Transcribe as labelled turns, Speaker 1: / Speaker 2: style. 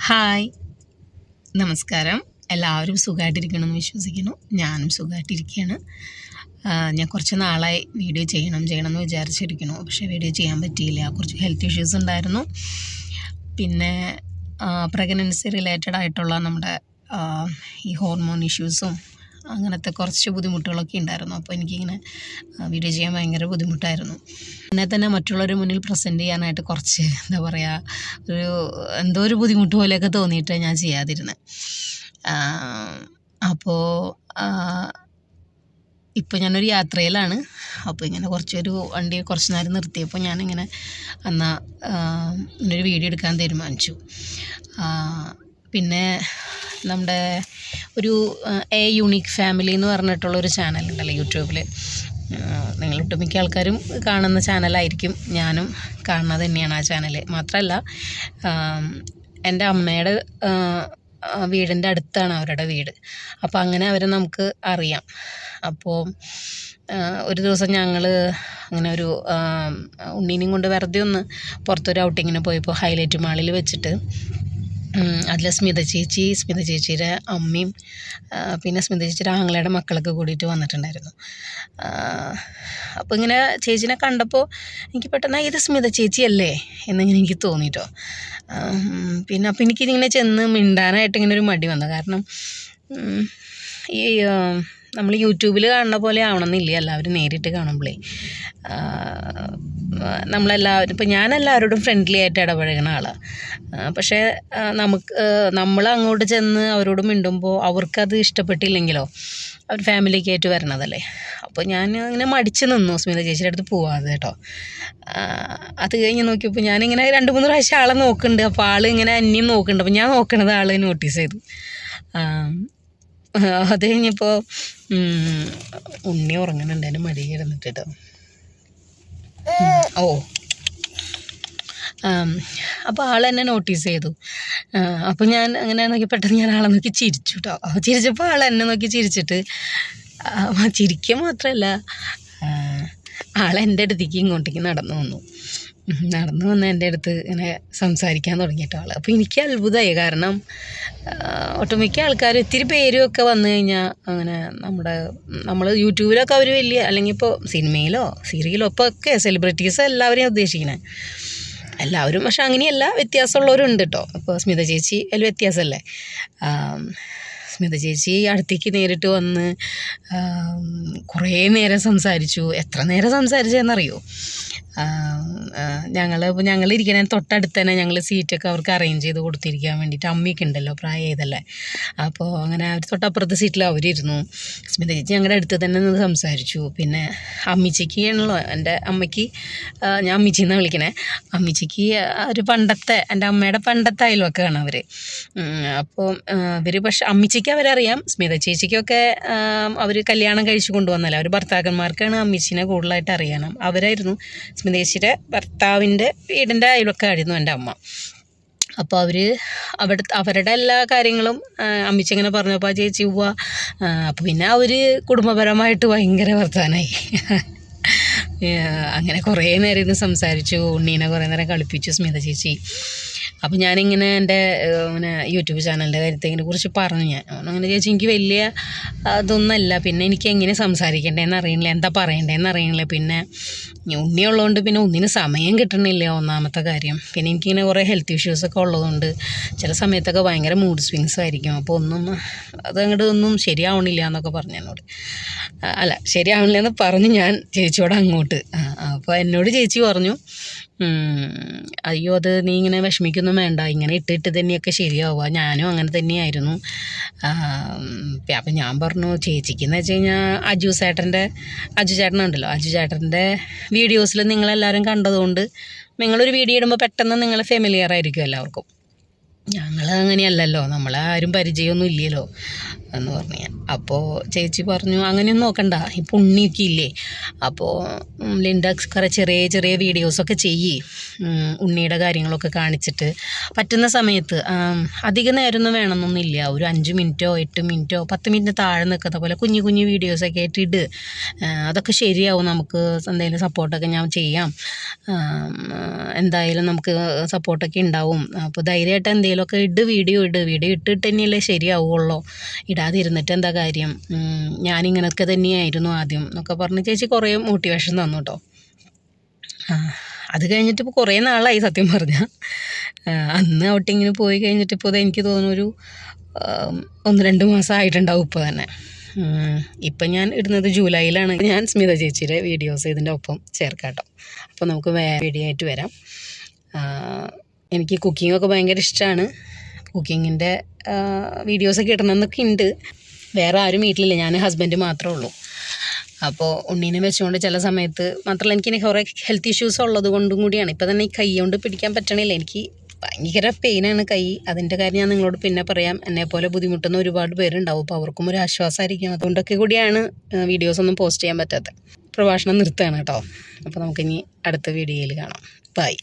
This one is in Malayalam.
Speaker 1: ഹായ്, നമസ്കാരം. എല്ലാവരും സുഖമായിട്ടിരിക്കണമെന്ന് വിശ്വസിക്കുന്നു. ഞാനും സുഖമായിട്ടിരിക്കുകയാണ്. ഞാൻ കുറച്ച് നാളായി വീഡിയോ ചെയ്യണമെന്ന് വിചാരിച്ചിരിക്കുന്നു. പക്ഷേ വീഡിയോ ചെയ്യാൻ പറ്റിയില്ല. കുറച്ച് ഹെൽത്ത് ഇഷ്യൂസ് ഉണ്ടായിരുന്നു. പിന്നെ പ്രഗ്നൻസി റിലേറ്റഡ് ആയിട്ടുള്ള നമ്മുടെ ഈ ഹോർമോൺ ഇഷ്യൂസും അങ്ങനത്തെ കുറച്ച് ബുദ്ധിമുട്ടുകളൊക്കെ ഉണ്ടായിരുന്നു. അപ്പോൾ എനിക്കിങ്ങനെ വീഡിയോ ചെയ്യാൻ ഭയങ്കര ബുദ്ധിമുട്ടായിരുന്നു. എന്നെ തന്നെ മറ്റുള്ളവരുടെ മുന്നിൽ പ്രസൻറ്റ് ചെയ്യാനായിട്ട് കുറച്ച് എന്താ പറയുക, എന്തോ ഒരു ബുദ്ധിമുട്ട് പോലെയൊക്കെ തോന്നിയിട്ട് ഞാൻ ചെയ്യാതിരുന്നത്. അപ്പോൾ ഇപ്പോൾ ഞാനൊരു യാത്രയിലാണ്. അപ്പോൾ ഇങ്ങനെ വണ്ടി കുറച്ച് നേരം നിർത്തിയപ്പോൾ ഞാനിങ്ങനെ ഇങ്ങനൊരു വീഡിയോ എടുക്കാൻ തീരുമാനിച്ചു. പിന്നെ നമ്മുടെ ഒരു യൂണിക് ഫാമിലി എന്ന് പറഞ്ഞിട്ടുള്ളൊരു ചാനലുണ്ടല്ലോ യൂട്യൂബിൽ. നിങ്ങൾ ഒട്ടുമിക്ക ആൾക്കാരും കാണുന്ന ചാനലായിരിക്കും. ഞാനും കാണുന്നത് തന്നെയാണ് ആ ചാനൽ. മാത്രമല്ല, എൻ്റെ അമ്മയുടെ വീടിൻ്റെ അടുത്താണ് അവരുടെ വീട്. അപ്പോൾ അങ്ങനെ അവരെ നമുക്ക് അറിയാം. അപ്പോൾ ഒരു ദിവസം ഞങ്ങൾ അങ്ങനെ ഒരു ഉണ്ണീനെയും കൊണ്ട് വെറുതെ ഒന്ന് പുറത്തൊരു ഔട്ടിങ്ങിന് പോയപ്പോൾ ഹൈലൈറ്റ് മാളിൽ വെച്ചിട്ട് അതിൽ സ്മിത ചേച്ചിയുടെ അമ്മയും പിന്നെ സ്മിത ചേച്ചിയുടെ ആങ്ങളയുടെ മക്കളൊക്കെ കൂടിയിട്ട് വന്നിട്ടുണ്ടായിരുന്നു. അപ്പോൾ ഇങ്ങനെ ചേച്ചീനെ കണ്ടപ്പോൾ എനിക്ക് പെട്ടെന്ന് ഇത് സ്മിത ചേച്ചിയല്ലേ എന്നിങ്ങനെ എനിക്ക് തോന്നിയിട്ടോ. പിന്നെ അപ്പോൾ എനിക്കിതിങ്ങനെ ചെന്ന് മിണ്ടാനായിട്ട് ഇങ്ങനെ ഒരു മടി വന്നു. കാരണം ഈ നമ്മൾ യൂട്യൂബിൽ കാണുന്ന പോലെ ആവണമെന്നില്ല എല്ലാവരും നേരിട്ട് കാണുമ്പോഴേ. നമ്മളെല്ലാവരും ഇപ്പം ഞാനെല്ലാവരോടും ഫ്രണ്ട്ലി ആയിട്ട് ഇടപഴകുന്ന ആളാണ്. പക്ഷേ നമ്മൾ അങ്ങോട്ട് ചെന്ന് അവരോട് മിണ്ടുമ്പോൾ അവർക്കത് ഇഷ്ടപ്പെട്ടില്ലെങ്കിലോ, അവർ ഫാമിലിക്ക് ആയിട്ട് വരണതല്ലേ. അപ്പോൾ ഞാൻ ഇങ്ങനെ മടിച്ച് നിന്നു സ്മിത ചേച്ചിയുടെ അടുത്ത് പോവാതെ കേട്ടോ. അത് കഴിഞ്ഞ് നോക്കിയപ്പോൾ ഞാനിങ്ങനെ 2-3 പ്രാവശ്യം ആളെ നോക്കുന്നുണ്ട്. അപ്പോൾ ആൾ ഇങ്ങനെ എന്നെയും നോക്കുന്നുണ്ട്. അപ്പോൾ ഞാൻ നോക്കണത് ആൾ നോട്ടീസ് ചെയ്തു. അത് കഴിഞ്ഞപ്പോൾ ഉണ്ണി ഉറങ്ങുന്നുണ്ട് എൻ്റെ മടിയിൽ കിടന്നിട്ട് കേട്ടോ. അപ്പോൾ ആൾ എന്നെ നോട്ടീസ് ചെയ്തു. അപ്പോൾ ഞാൻ അങ്ങനെ നോക്കി പെട്ടെന്ന് ഞാൻ ആളെ നോക്കി ചിരിച്ചു കേട്ടോ. ചിരിച്ചപ്പോൾ ആൾ എന്നെ നോക്കി ചിരിച്ചിട്ട് ചിരിക്കുക മാത്രമല്ല, ആൾ എൻ്റെ അടുത്തേക്ക് ഇങ്ങോട്ടേക്ക് നടന്നു വന്ന് എൻ്റെ അടുത്ത് ഇങ്ങനെ സംസാരിക്കാൻ തുടങ്ങിയിട്ട് ആൾ. അപ്പോൾ എനിക്ക് അത്ഭുതമായി. കാരണം ഒട്ടുമിക്ക ആൾക്കാർ ഇത്തിരി പേരുമൊക്കെ വന്നു കഴിഞ്ഞാൽ അങ്ങനെ നമ്മൾ യൂട്യൂബിലൊക്കെ അവർ വലിയ, അല്ലെങ്കിൽ ഇപ്പോൾ സിനിമയിലോ സീരിയലോ ഇപ്പോൾ ഒക്കെ സെലിബ്രിറ്റീസ് എല്ലാവരെയും ഉദ്ദേശിക്കുന്നത് എല്ലാവരും. പക്ഷെ അങ്ങനെയല്ല, വ്യത്യാസമുള്ളവരുണ്ട് കേട്ടോ. ഇപ്പോൾ സ്മിത ചേച്ചി അതിൽ വ്യത്യാസമല്ലേ. സ്മിത ചേച്ചി അടുത്തേക്ക് നേരിട്ട് വന്ന് കുറേ നേരം സംസാരിച്ചു. എത്ര നേരം സംസാരിച്ചതെന്നറിയോ? ഞങ്ങളിരിക്കണ തൊട്ടടുത്ത് തന്നെ ഞങ്ങൾ സീറ്റൊക്കെ അവർക്ക് അറേഞ്ച് ചെയ്ത് കൊടുത്തിരിക്കാൻ വേണ്ടിയിട്ട്. അമ്മയൊക്കെ ഉണ്ടല്ലോ, പ്രായമായതല്ലേ. അപ്പോൾ അങ്ങനെ അവർ തൊട്ടപ്പുറത്തെ സീറ്റിൽ അവരിരുന്നു. സ്മിത ചേച്ചി ഞങ്ങളുടെ അടുത്ത് തന്നെ നിന്ന് സംസാരിച്ചു. പിന്നെ അമ്മിച്ചിക്ക് ആണല്ലോ, എൻ്റെ അമ്മയ്ക്ക് ഞാൻ അമ്മിച്ചിന്നാണ് വിളിക്കണേ. അമ്മിച്ചിക്ക് ഒരു എൻ്റെ അമ്മയുടെ പണ്ടത്തെ അയൽവക്കാണ് അവർ. അപ്പോൾ ഇവർ പക്ഷെ അമ്മിച്ചിക്ക് അവരറിയാം. സ്മിത ചേച്ചിക്കൊക്കെ അവർ കല്യാണം കഴിച്ചു കൊണ്ടുവന്നല്ലേ, അവർ ഭർത്താക്കന്മാർക്കാണ് അമ്മിച്ചിനെ കൂടുതലായിട്ട് അറിയണം. അവരായിരുന്നു സ്മിത ചേച്ചിയുടെ ഭർത്താവിൻ്റെ വീടിൻ്റെ അയൽവക്കായിരുന്നു എൻ്റെ അമ്മ. അപ്പോൾ അവരുടെ എല്ലാ കാര്യങ്ങളും അമ്മിച്ചി ഇങ്ങനെ പറഞ്ഞപ്പോൾ ആ ചേച്ചി പോവാ. അപ്പോൾ പിന്നെ അവർ കുടുംബപരമായിട്ട് ഭയങ്കര വർത്താനായി. അങ്ങനെ കുറേ നേരം ഇരുന്ന് സംസാരിച്ചു. ഉണ്ണീനെ കുറേ നേരം കളിപ്പിച്ചു സ്മിത ചേച്ചി. അപ്പോൾ ഞാനിങ്ങനെ എൻ്റെ ഇങ്ങനെ യൂട്യൂബ് ചാനലിൻ്റെ കാര്യത്തിനെ കുറിച്ച് പറഞ്ഞു. ഞാൻ അങ്ങനെ ചേച്ചി എനിക്ക് വലിയ അതൊന്നുമല്ല, പിന്നെ എനിക്ക് എങ്ങനെ സംസാരിക്കേണ്ടതെന്ന് അറിയണില്ല, എന്താ പറയേണ്ടതെന്ന് അറിയണില്ല. പിന്നെ ഉണ്ണിയുള്ളതുകൊണ്ട് പിന്നെ ഒന്നിനും സമയം കിട്ടണില്ല, ഒന്നാമത്തെ കാര്യം. പിന്നെ എനിക്കിങ്ങനെ കുറേ ഹെൽത്ത് ഇഷ്യൂസൊക്കെ ഉള്ളതുകൊണ്ട് ചില സമയത്തൊക്കെ ഭയങ്കര മൂഡ് സ്വിങ്സ് ആയിരിക്കും. അപ്പോൾ ഒന്നും ശരിയാവണില്ല എന്നൊക്കെ പറഞ്ഞു എന്നോട്. ശരിയാവണില്ല എന്ന് പറഞ്ഞു ഞാൻ ചേച്ചിയോട് അങ്ങോട്ട്. അപ്പോൾ എന്നോട് ചേച്ചി പറഞ്ഞു, അയ്യോ അത് നീ ഇങ്ങനെ വിഷമിക്കൊന്നും വേണ്ട, ഇങ്ങനെ ഇട്ടിട്ട് തന്നെയൊക്കെ ശരിയാവുക. ഞാനും അങ്ങനെ തന്നെയായിരുന്നു. അപ്പം ഞാൻ പറഞ്ഞു, ചേച്ചിക്കെന്ന് വെച്ച് കഴിഞ്ഞാൽ അജു ചേട്ടനുണ്ടല്ലോ, അജു ചേട്ടൻ്റെ വീഡിയോസിൽ നിങ്ങളെല്ലാവരും കണ്ടതുകൊണ്ട് നിങ്ങളൊരു വീഡിയോ ഇടുമ്പോൾ പെട്ടെന്ന് നിങ്ങൾ ഫെമിലിയർ ആയിരിക്കും എല്ലാവർക്കും. ഞങ്ങൾ അങ്ങനെയല്ലല്ലോ, നമ്മളെ ആരും പരിചയമൊന്നും ഇല്ലല്ലോ എന്ന് പറഞ്ഞു ഞാൻ. അപ്പോൾ ചേച്ചി പറഞ്ഞു, അങ്ങനെയൊന്നും നോക്കണ്ട, ഇപ്പോൾ ഉണ്ണിയൊക്കെ ഇല്ലേ, അപ്പോൾ ലിൻഡ കുറേ ചെറിയ ചെറിയ വീഡിയോസൊക്കെ ഉണ്ണിയുടെ കാര്യങ്ങളൊക്കെ കാണിച്ചിട്ട് പറ്റുന്ന സമയത്ത്. അധിക നേരമൊന്നും വേണമെന്നൊന്നുമില്ല, ഒരു 5 മിനിറ്റോ 8 മിനിറ്റോ 10 മിനിറ്റ് താഴെ നിൽക്കുന്ന പോലെ കുഞ്ഞു കുഞ്ഞു വീഡിയോസൊക്കെ ആയിട്ട് ഇട്. അതൊക്കെ ശരിയാവും, നമുക്ക് എന്തെങ്കിലും സപ്പോർട്ടൊക്കെ ഞാൻ ചെയ്യാം, എന്തായാലും നമുക്ക് സപ്പോർട്ടൊക്കെ ഉണ്ടാവും. അപ്പോൾ ധൈര്യമായിട്ട് എന്തെങ്കിലും എവിടെയെങ്കിലുമൊക്കെ വീഡിയോ ഇട്ടിട്ട് തന്നെയല്ലേ ശരിയാവുള്ളൂ, ഇടാതിരുന്നിട്ട് എന്താ കാര്യം, ഞാനിങ്ങനെയൊക്കെ തന്നെയായിരുന്നു ആദ്യം എന്നൊക്കെ പറഞ്ഞ് ചേച്ചി കുറേ മോട്ടിവേഷൻ തന്നു കേട്ടോ. അത് കഴിഞ്ഞിട്ട് ഇപ്പോൾ കുറേ നാളായി സത്യം പറഞ്ഞാൽ. അന്ന് ഔട്ടിങ്ങിന് പോയി കഴിഞ്ഞിട്ട് ഇപ്പോൾ എനിക്ക് തോന്നുന്നു ഒരു 1-2 മാസം ആയിട്ടുണ്ടാവും ഇപ്പോൾ തന്നെ. ഇപ്പം ഞാൻ ഇടുന്നത് ജൂലൈയിലാണ്. ഞാൻ സ്മിത ചേച്ചിയുടെ വീഡിയോസ് ഇതിൻ്റെ ഒപ്പം ചേർക്കാം കേട്ടോ. അപ്പോൾ നമുക്ക് വേറെ വീഡിയോ ആയിട്ട് വരാം. എനിക്ക് കുക്കിങ്ങൊക്കെ ഭയങ്കര ഇഷ്ടമാണ്. കുക്കിങ്ങിൻ്റെ വീഡിയോസൊക്കെ ഇടണമെന്നൊക്കെ ഉണ്ട്. വേറെ ആരും വീട്ടിലില്ല, ഞാൻ ഹസ്ബൻഡ് മാത്രമേ ഉള്ളൂ. അപ്പോൾ ഉണ്ണീനെ വെച്ചുകൊണ്ട് ചില സമയത്ത് മാത്രമല്ല, എനിക്ക് കുറേ ഹെൽത്ത് ഇഷ്യൂസ് ഉള്ളത് കൊണ്ടും കൂടിയാണ്. ഇപ്പോൾ തന്നെ ഈ കൈ കൊണ്ട് പിടിക്കാൻ പറ്റണില്ല, എനിക്ക് ഭയങ്കര പെയിനാണ് കൈ. അതിൻ്റെ കാര്യം ഞാൻ നിങ്ങളോട് പിന്നെ പറയാം. എന്നെപ്പോലെ ബുദ്ധിമുട്ടുന്ന ഒരുപാട് പേരുണ്ടാവും, അപ്പോൾ അവർക്കും ഒരു ആശ്വാസമായിരിക്കും. അതുകൊണ്ടൊക്കെ കൂടിയാണ് വീഡിയോസൊന്നും പോസ്റ്റ് ചെയ്യാൻ പറ്റാത്തത്. പ്രഭാഷണം നിർത്തുകയാണ് കേട്ടോ. അപ്പോൾ നമുക്കിനി അടുത്ത വീഡിയോയിൽ കാണാം. ബൈ.